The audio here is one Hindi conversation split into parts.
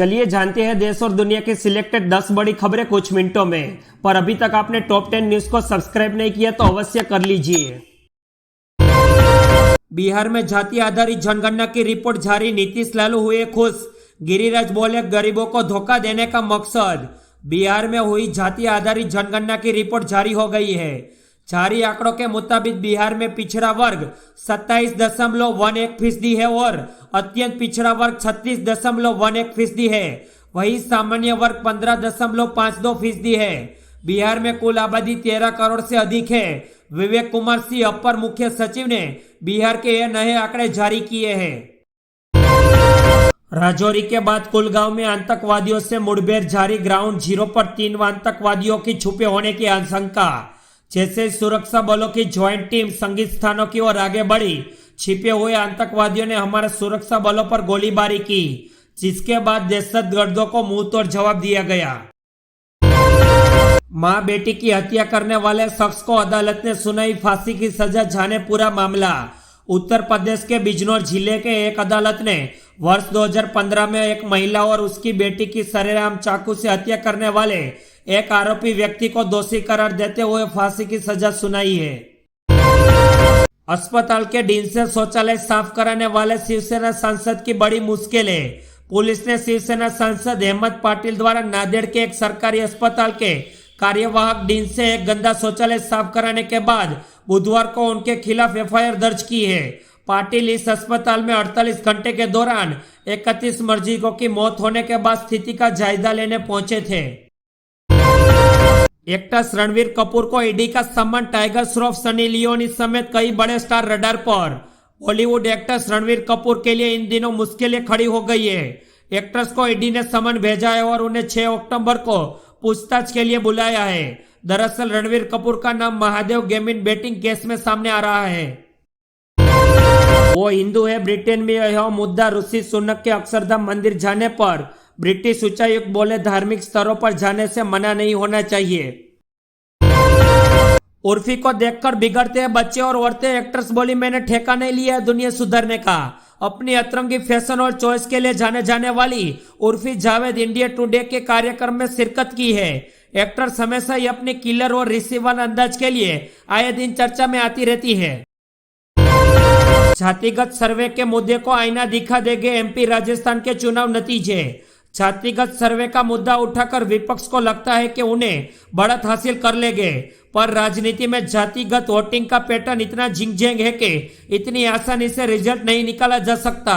चलिए जानते हैं देश और दुनिया की सिलेक्टेड 10 बड़ी खबरें कुछ मिनटों में। पर अभी तक आपने टॉप 10 न्यूज को सब्सक्राइब नहीं किया तो अवश्य कर लीजिए। बिहार में जाति आधारित जनगणना की रिपोर्ट जारी, नीतीश लालू हुए खुश। गिरिराज बोले गरीबों को धोखा देने का मकसद। बिहार में हुई जाति आधारित जनगणना की रिपोर्ट जारी हो गई है। जारी आंकड़ों के मुताबिक बिहार में पिछड़ा वर्ग 27.11% है और अत्यंत पिछड़ा वर्ग 36.11% है। वही सामान्य वर्ग 15.52% है। बिहार में कुल आबादी 13 करोड़ से अधिक है। विवेक कुमार सिंह अपर मुख्य सचिव ने बिहार के ये नए आंकड़े जारी किए हैं। राजौरी के बाद कुलगांव में आतंकवादियों से मुठभेड़ जारी, ग्राउंड जीरो पर 3 आतंकवादियों की छुपे होने की आशंका। जैसे सुरक्षा बलों की ज्वाइंट टीम संदिग्ध स्थानों की ओर आगे बढ़ी, छिपे हुए आतंकवादियों ने हमारे सुरक्षा बलों पर गोलीबारी की, जिसके बाद दहशतगर्दों को मुंहतोड़ जवाब दिया गया। मां बेटी की हत्या करने वाले शख्स को अदालत ने सुनाई फांसी की सजा, जाने पूरा मामला। उत्तर प्रदेश के बिजनौर जिले के एक अदालत ने वर्ष 2015 में एक महिला और उसकी बेटी की सरेआम चाकू से हत्या करने वाले एक आरोपी व्यक्ति को दोषी करार देते हुए फांसी की सजा सुनाई है। अस्पताल के डीन से शौचालय साफ कराने वाले शिवसेना सांसद की बड़ी मुश्किलें। पुलिस ने शिवसेना सांसद अहमद पाटिल द्वारा नांदेड़ के एक सरकारी अस्पताल के कार्यवाहक डीन से एक गंदा शौचालय साफ कराने के बाद बुधवार को उनके खिलाफ एफआईआर दर्ज की है। पाटिल इस अस्पताल में 48 घंटे के दौरान 31 मरीजों की मौत होने के बाद स्थिति का जायजा लेने पहुंचे थे। एक्टर रणवीर कपूर को ईडी का सम्मान, टाइगर श्रॉफ, सनी लियोनी समेत कई बड़े स्टार रडार पर। बॉलीवुड एक्ट्रेस रणवीर कपूर के लिए इन दिनों मुश्किलें खड़ी हो गई है। एक्ट्रेस को ईडी ने सम्मान भेजा है और उन्हें 6 अक्टूबर को पूछताछ के लिए बुलाया है। दरअसल रणवीर कपूर का नाम महादेव गेमिंग बेटिंग केस में सामने आ रहा है। वो हिंदू है। ब्रिटेन में यह मुद्दा ऋषि सुनक के अक्षरधाम मंदिर जाने पर ब्रिटिश उच्चायुक्त बोले धार्मिक स्थलों पर जाने से मना नहीं होना चाहिए। उर्फी को देखकर बिगड़ते हैं बच्चे और औरतें। एक्ट्रेस बोली मैंने ठेका नहीं लिया है दुनिया सुधरने का। अपनी अतरंगी फैशन और चॉइस के लिए जाने जाने वाली उर्फी जावेद इंडिया टुडे के कार्यक्रम में शिरकत की है। एक्ट्रेस हमेशा ही अपनी किलर और रिसीवर अंदाज के लिए आए दिन चर्चा में आती रहती है। जातिगत सर्वे के मुद्दे को आईना दिखा देंगे एमपी राजस्थान के चुनाव नतीजे। जातिगत सर्वे का मुद्दा उठाकर विपक्ष को लगता है कि उन्हें बढ़त हासिल कर लेंगे, पर राजनीति में जातिगत वोटिंग का पैटर्न इतना झिंझेंग है कि इतनी आसानी से रिजल्ट नहीं निकाला जा सकता।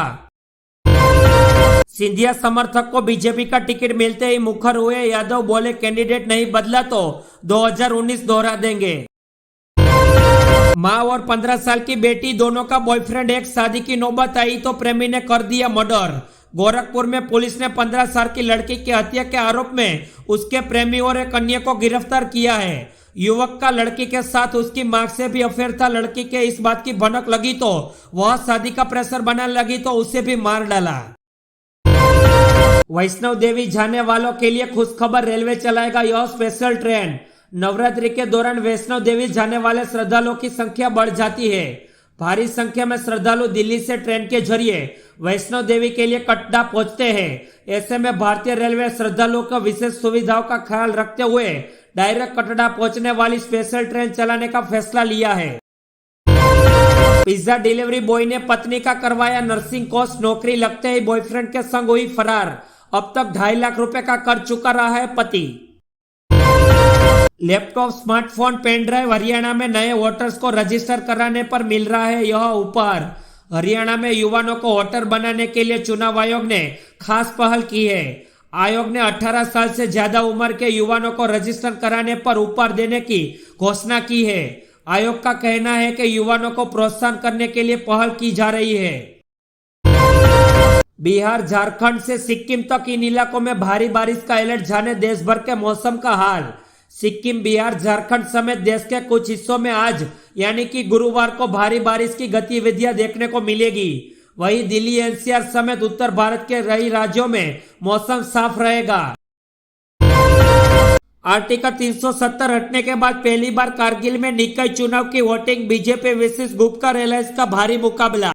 सिंधिया समर्थक को बीजेपी का टिकट मिलते ही मुखर हुए यादव, बोले कैंडिडेट नहीं बदला तो 2019 दोहरा देंगे। मां और 15 साल की बेटी दोनों का बॉयफ्रेंड, एक शादी की नौबत आई तो प्रेमी ने कर दिया मर्डर। गोरखपुर में पुलिस ने 15 साल की लड़की की हत्या के आरोप में उसके प्रेमी और एक अन्य को गिरफ्तार किया है। युवक का लड़की के साथ उसकी मां से भी अफेयर था। लड़की के इस बात की भनक लगी तो वह शादी का प्रेशर बनाने लगी तो उसे भी मार डाला। वैष्णो देवी जाने वालों के लिए खुशखबर, रेलवे चलाएगा यह स्पेशल ट्रेन। नवरात्रि के दौरान वैष्णो देवी जाने वाले श्रद्धालुओं की संख्या बढ़ जाती है। भारी संख्या में श्रद्धालु दिल्ली से ट्रेन के जरिए वैष्णो देवी के लिए कटरा पहुंचते हैं। ऐसे में भारतीय रेलवे श्रद्धालुओं को विशेष सुविधाओं का ख्याल रखते हुए डायरेक्ट कटरा पहुंचने वाली स्पेशल ट्रेन चलाने का फैसला लिया है। पिज्जा डिलीवरी बॉय ने पत्नी का करवाया नर्सिंग कोर्स, नौकरी लगते ही बॉयफ्रेंड के संग हुई फरार। अब तक 2.5 लाख रुपए का कर चुका रहा है पति। Laptop, smartphone, pen drive, Haryana में नए वोटर्स को रजिस्टर कराने पर मिल रहा है यह उपहार। हरियाणा में युवाओं को वोटर बनाने के लिए चुनाव आयोग ने खास पहल की है। आयोग ने 18 साल से ज्यादा उम्र के युवाओं को रजिस्टर कराने पर उपहार देने की घोषणा की है। आयोग का कहना है कि युवाओं को प्रोत्साहन करने के लिए पहल की जा रही है। बिहार, झारखंड से सिक्किम तक इन इलाकों में भारी बारिश का अलर्ट, जाने देश भर के मौसम का हाल। सिक्किम, बिहार, झारखंड समेत देश के कुछ हिस्सों में आज यानी कि गुरुवार को भारी बारिश की गतिविधियां देखने को मिलेगी। वहीं दिल्ली, एनसीआर समेत उत्तर भारत के कई राज्यों में मौसम साफ रहेगा। आर्टिकल 370 हटने के बाद पहली बार कारगिल में निकाय चुनाव की voting, BJP versus Gupkar alliance का भारी मुकाबला।